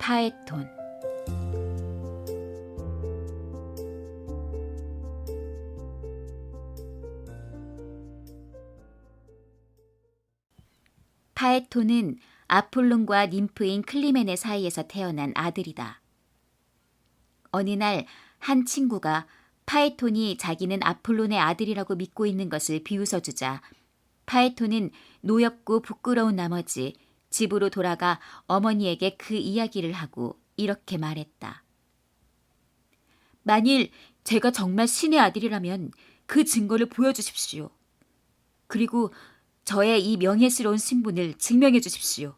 파에톤. 파에톤은 아폴론과 님프인 클리멘의 사이에서 태어난 아들이다. 어느 날 한 친구가 파에톤이 자기는 아폴론의 아들이라고 믿고 있는 것을 비웃어주자 파에톤은 노엽고 부끄러운 나머지 집으로 돌아가 어머니에게 그 이야기를 하고 이렇게 말했다. 만일 제가 정말 신의 아들이라면 그 증거를 보여주십시오. 그리고 저의 이 명예스러운 신분을 증명해 주십시오.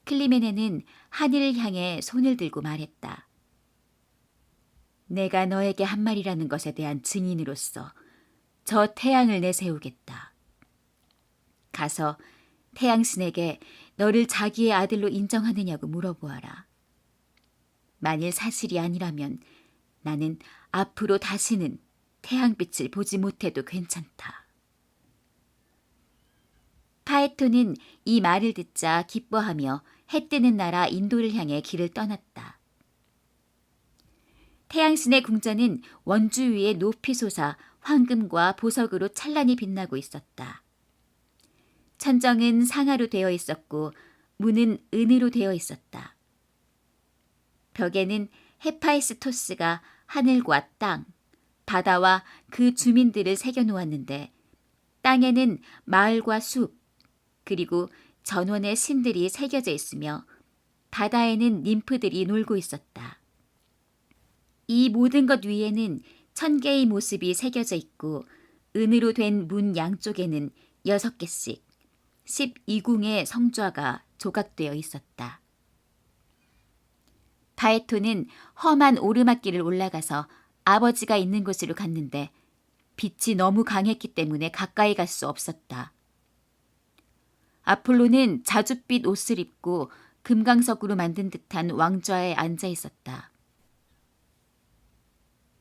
클리메네는 하늘을 향해 손을 들고 말했다. 내가 너에게 한 말이라는 것에 대한 증인으로서 저 태양을 내세우겠다. 가서 태양신에게 너를 자기의 아들로 인정하느냐고 물어보아라. 만일 사실이 아니라면 나는 앞으로 다시는 태양빛을 보지 못해도 괜찮다. 파에톤은 이 말을 듣자 기뻐하며 해 뜨는 나라 인도를 향해 길을 떠났다. 태양신의 궁전은 원주 위에 높이 솟아 황금과 보석으로 찬란히 빛나고 있었다. 천정은 상아로 되어 있었고 문은 은으로 되어 있었다. 벽에는 헤파이스토스가 하늘과 땅, 바다와 그 주민들을 새겨놓았는데 땅에는 마을과 숲, 그리고 전원의 신들이 새겨져 있으며 바다에는 님프들이 놀고 있었다. 이 모든 것 위에는 1000개의 모습이 새겨져 있고 은으로 된 문 양쪽에는 6개씩 12궁의 성좌가 조각되어 있었다. 파에톤은 험한 오르막길을 올라가서 아버지가 있는 곳으로 갔는데 빛이 너무 강했기 때문에 가까이 갈 수 없었다. 아폴로는 자줏빛 옷을 입고 금강석으로 만든 듯한 왕좌에 앉아 있었다.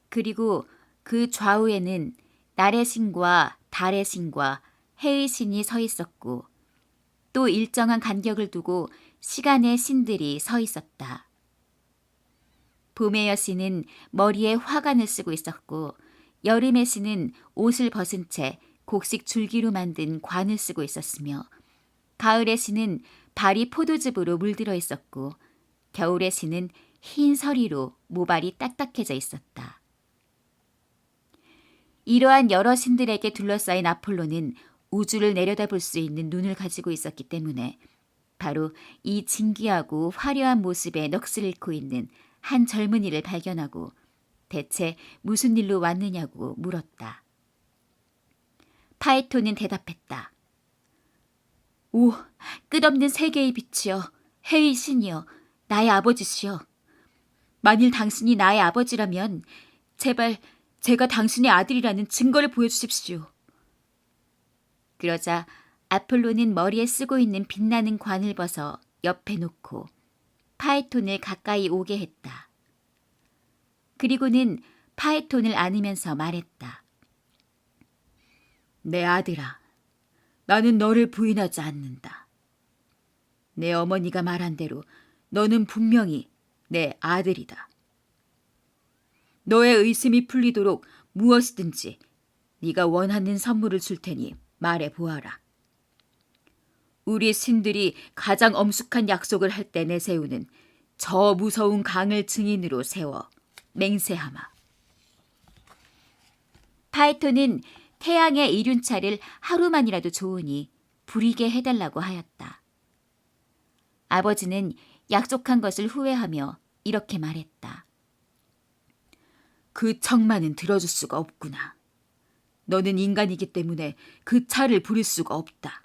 그리고 그 좌우에는 날의 신과 달의 신과 해의 신이 서 있었고 또 일정한 간격을 두고 시간의 신들이 서 있었다. 봄의 여신은 머리에 화관을 쓰고 있었고 여름의 신은 옷을 벗은 채 곡식 줄기로 만든 관을 쓰고 있었으며 가을의 신은 발이 포도즙으로 물들어 있었고 겨울의 신은 흰 서리로 모발이 딱딱해져 있었다. 이러한 여러 신들에게 둘러싸인 아폴로는 우주를 내려다볼 수 있는 눈을 가지고 있었기 때문에 바로 이 진귀하고 화려한 모습에 넋을 잃고 있는 한 젊은이를 발견하고 대체 무슨 일로 왔느냐고 물었다. 파에톤은 대답했다. 오, 끝없는 세계의 빛이여, 해의 신이여, 나의 아버지시여. 만일 당신이 나의 아버지라면 제발 제가 당신의 아들이라는 증거를 보여주십시오. 그러자 아폴로는 머리에 쓰고 있는 빛나는 관을 벗어 옆에 놓고 파에톤을 가까이 오게 했다. 그리고는 파에톤을 안으면서 말했다. 내 아들아, 나는 너를 부인하지 않는다. 내 어머니가 말한 대로 너는 분명히 내 아들이다. 너의 의심이 풀리도록 무엇이든지 네가 원하는 선물을 줄 테니 말해보아라. 우리 신들이 가장 엄숙한 약속을 할 때 내세우는 저 무서운 강을 증인으로 세워 맹세하마. 파에톤은 태양의 이륜차를 하루만이라도 좋으니 부리게 해달라고 하였다. 아버지는 약속한 것을 후회하며 이렇게 말했다. 그 청만은 들어줄 수가 없구나. 너는 인간이기 때문에 그 차를 부릴 수가 없다.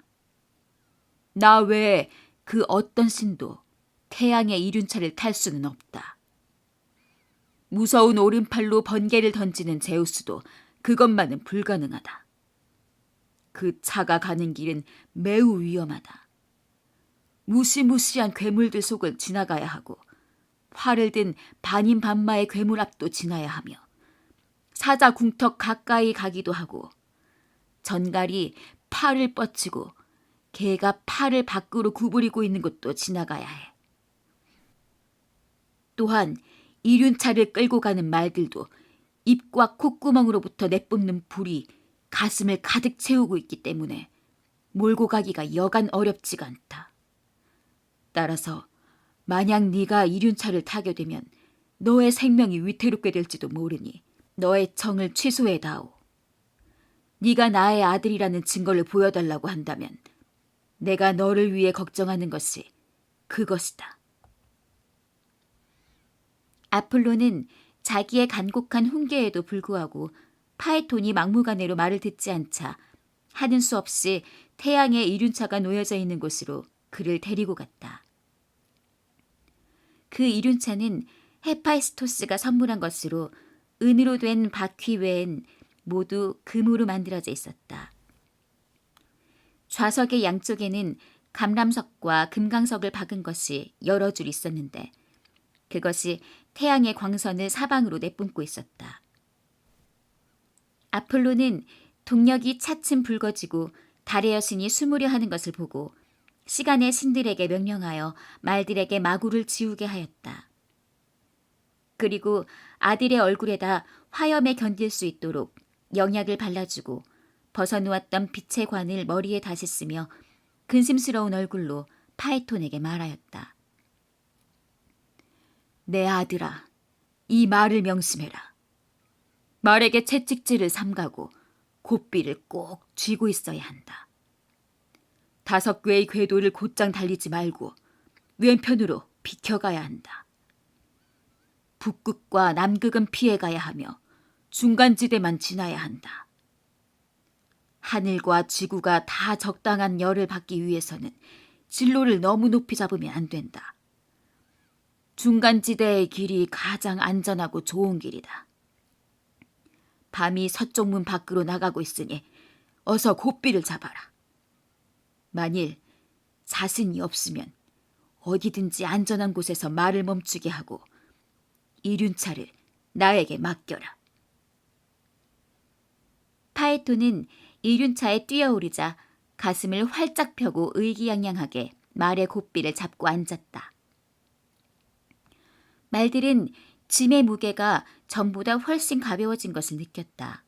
나 외에 그 어떤 신도 태양의 이륜차를 탈 수는 없다. 무서운 오른팔로 번개를 던지는 제우스도 그것만은 불가능하다. 그 차가 가는 길은 매우 위험하다. 무시무시한 괴물들 속을 지나가야 하고 활을 든 반인반마의 괴물 앞도 지나야 하며 사자 궁턱 가까이 가기도 하고 전갈이 팔을 뻗치고 개가 팔을 밖으로 구부리고 있는 곳도 지나가야 해. 또한 이륜차를 끌고 가는 말들도 입과 콧구멍으로부터 내뿜는 불이 가슴을 가득 채우고 있기 때문에 몰고 가기가 여간 어렵지가 않다. 따라서 만약 네가 이륜차를 타게 되면 너의 생명이 위태롭게 될지도 모르니 너의 청을 취소해다오. 네가 나의 아들이라는 증거를 보여달라고 한다면 내가 너를 위해 걱정하는 것이 그것이다. 아폴로는 자기의 간곡한 훈계에도 불구하고 파에톤이 막무가내로 말을 듣지 않자 하는 수 없이 태양의 이륜차가 놓여져 있는 곳으로 그를 데리고 갔다. 그 이륜차는 헤파이스토스가 선물한 것으로 은으로 된 바퀴 외엔 모두 금으로 만들어져 있었다. 좌석의 양쪽에는 감람석과 금강석을 박은 것이 여러 줄 있었는데 그것이 태양의 광선을 사방으로 내뿜고 있었다. 아폴로는 동력이 차츰 붉어지고 달의 여신이 숨으려 하는 것을 보고 시간의 신들에게 명령하여 말들에게 마구를 지우게 하였다. 그리고 아들의 얼굴에다 화염에 견딜 수 있도록 영약을 발라주고 벗어놓았던 빛의 관을 머리에 다시 쓰며 근심스러운 얼굴로 파에톤에게 말하였다. 내 아들아, 이 말을 명심해라. 말에게 채찍질을 삼가고 곱비를 꼭 쥐고 있어야 한다. 5궤의 궤도를 곧장 달리지 말고 왼편으로 비켜가야 한다. 북극과 남극은 피해가야 하며 중간지대만 지나야 한다. 하늘과 지구가 다 적당한 열을 받기 위해서는 진로를 너무 높이 잡으면 안 된다. 중간지대의 길이 가장 안전하고 좋은 길이다. 밤이 서쪽 문 밖으로 나가고 있으니 어서 곱비를 잡아라. 만일 자신이 없으면 어디든지 안전한 곳에서 말을 멈추게 하고 이륜차를 나에게 맡겨라. 파에톤은 이륜차에 뛰어오르자 가슴을 활짝 펴고 의기양양하게 말의 곱비를 잡고 앉았다. 말들은 짐의 무게가 전보다 훨씬 가벼워진 것을 느꼈다.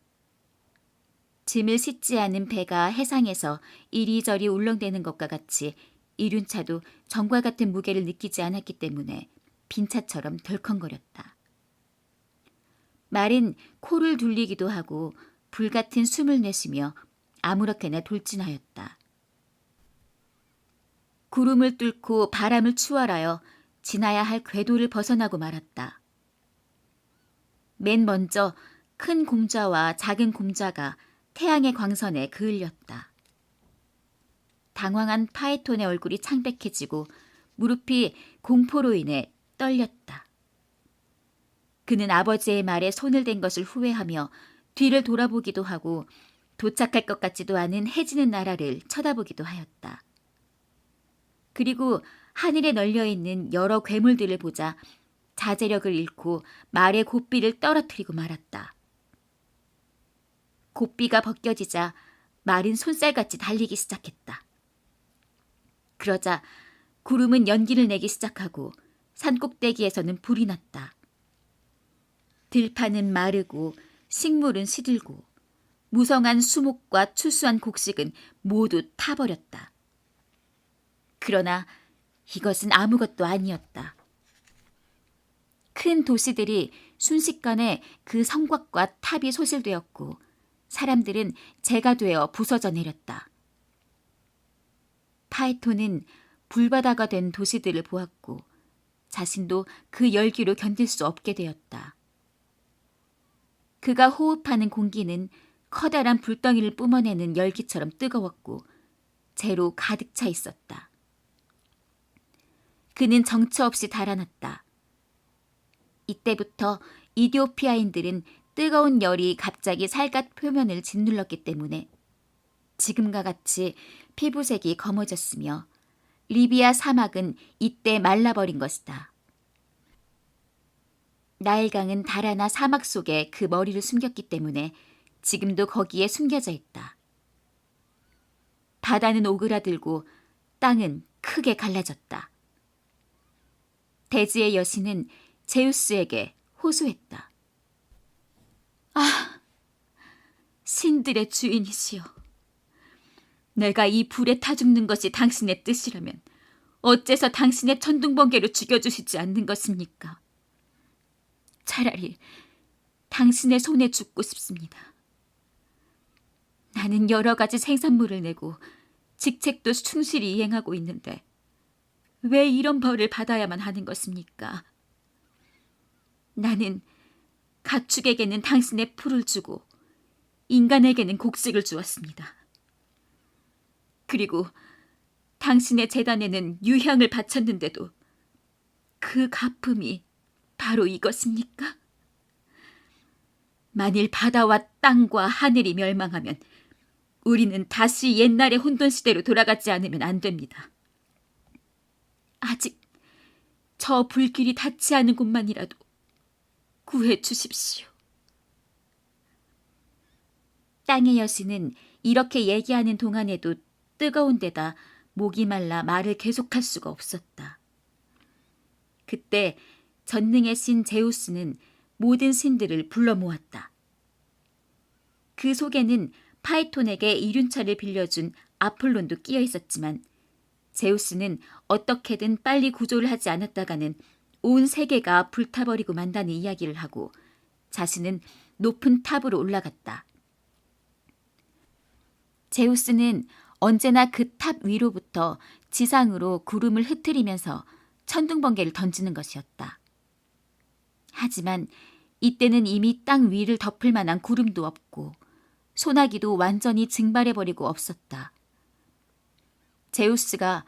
짐을 싣지 않은 배가 해상에서 이리저리 울렁대는 것과 같이 이륜차도 전과 같은 무게를 느끼지 않았기 때문에 빈차처럼 덜컹거렸다. 말은 코를 둘리기도 하고 불같은 숨을 내쉬며 아무렇게나 돌진하였다. 구름을 뚫고 바람을 추월하여 지나야 할 궤도를 벗어나고 말았다. 맨 먼저 큰 곰자와 작은 곰자가 태양의 광선에 그을렸다. 당황한 파에톤의 얼굴이 창백해지고 무릎이 공포로 인해 떨렸다. 그는 아버지의 말에 손을 댄 것을 후회하며 뒤를 돌아보기도 하고 도착할 것 같지도 않은 해지는 나라를 쳐다보기도 하였다. 그리고 하늘에 널려있는 여러 괴물들을 보자 자제력을 잃고 말의 곱비를 떨어뜨리고 말았다. 곱비가 벗겨지자 말은 손살같이 달리기 시작했다. 그러자 구름은 연기를 내기 시작하고 산꼭대기에서는 불이 났다. 들판은 마르고 식물은 시들고 무성한 수목과 추수한 곡식은 모두 타버렸다. 그러나 이것은 아무것도 아니었다. 큰 도시들이 순식간에 그 성곽과 탑이 소실되었고 사람들은 재가 되어 부서져 내렸다. 파에톤은 불바다가 된 도시들을 보았고 자신도 그 열기로 견딜 수 없게 되었다. 그가 호흡하는 공기는 커다란 불덩이를 뿜어내는 열기처럼 뜨거웠고 재로 가득 차 있었다. 그는 정처 없이 달아났다. 이때부터 이디오피아인들은 뜨거운 열이 갑자기 살갗 표면을 짓눌렀기 때문에 지금과 같이 피부색이 검어졌으며 리비아 사막은 이때 말라버린 것이다. 나일강은 달아나 사막 속에 그 머리를 숨겼기 때문에 지금도 거기에 숨겨져 있다. 바다는 오그라들고 땅은 크게 갈라졌다. 대지의 여신은 제우스에게 호소했다. 아, 신들의 주인이시여. 내가 이 불에 타 죽는 것이 당신의 뜻이라면 어째서 당신의 천둥번개로 죽여주시지 않는 것입니까? 차라리 당신의 손에 죽고 싶습니다. 나는 여러 가지 생산물을 내고 직책도 충실히 이행하고 있는데 왜 이런 벌을 받아야만 하는 것입니까? 나는 가축에게는 당신의 풀을 주고 인간에게는 곡식을 주었습니다. 그리고 당신의 제단에는 유향을 바쳤는데도 그 갚음이 바로 이것입니까? 만일 바다와 땅과 하늘이 멸망하면 우리는 다시 옛날의 혼돈시대로 돌아가지 않으면 안 됩니다. 아직 저 불길이 닿지 않은 곳만이라도 구해 주십시오. 땅의 여신은 이렇게 얘기하는 동안에도 뜨거운 데다 목이 말라 말을 계속할 수가 없었다. 그때 전능의 신 제우스는 모든 신들을 불러 모았다. 그 속에는 파이톤에게 이륜차를 빌려준 아폴론도 끼어 있었지만 제우스는 어떻게든 빨리 구조를 하지 않았다가는 온 세계가 불타버리고 만다는 이야기를 하고 자신은 높은 탑으로 올라갔다. 제우스는 언제나 그 탑 위로부터 지상으로 구름을 흩트리면서 천둥번개를 던지는 것이었다. 하지만 이때는 이미 땅 위를 덮을 만한 구름도 없고 소나기도 완전히 증발해버리고 없었다. 제우스가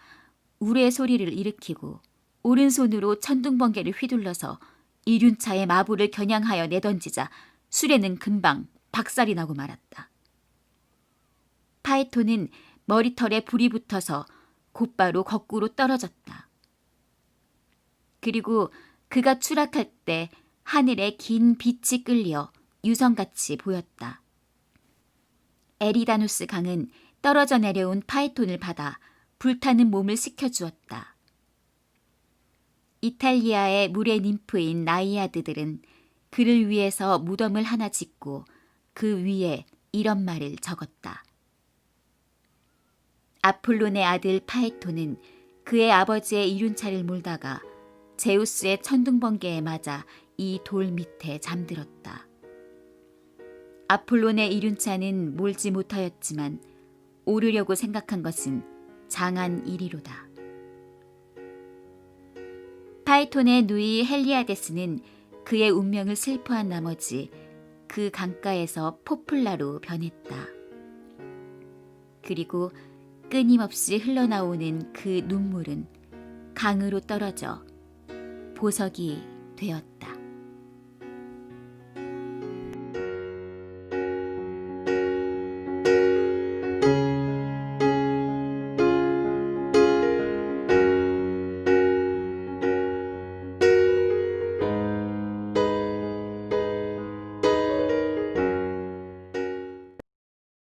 우레의 소리를 일으키고 오른손으로 천둥번개를 휘둘러서 이륜차의 마부를 겨냥하여 내던지자 수레는 금방 박살이 나고 말았다. 파이톤은 머리털에 불이 붙어서 곧바로 거꾸로 떨어졌다. 그리고 그가 추락할 때 하늘에 긴 빛이 끌려 유성같이 보였다. 에리다누스 강은 떨어져 내려온 파이톤을 받아 불타는 몸을 식혀주었다. 이탈리아의 물의 님프인 나이아드들은 그를 위해서 무덤을 하나 짓고 그 위에 이런 말을 적었다. 아폴론의 아들 파이톤은 그의 아버지의 이륜차를 몰다가 제우스의 천둥번개에 맞아 이 돌 밑에 잠들었다. 아폴론의 이륜차는 몰지 못하였지만 오르려고 생각한 것은 장한 일이로다. 파이톤의 누이 헬리아데스는 그의 운명을 슬퍼한 나머지 그 강가에서 포플라로 변했다. 그리고 끊임없이 흘러나오는 그 눈물은 강으로 떨어져 보석이 되었다.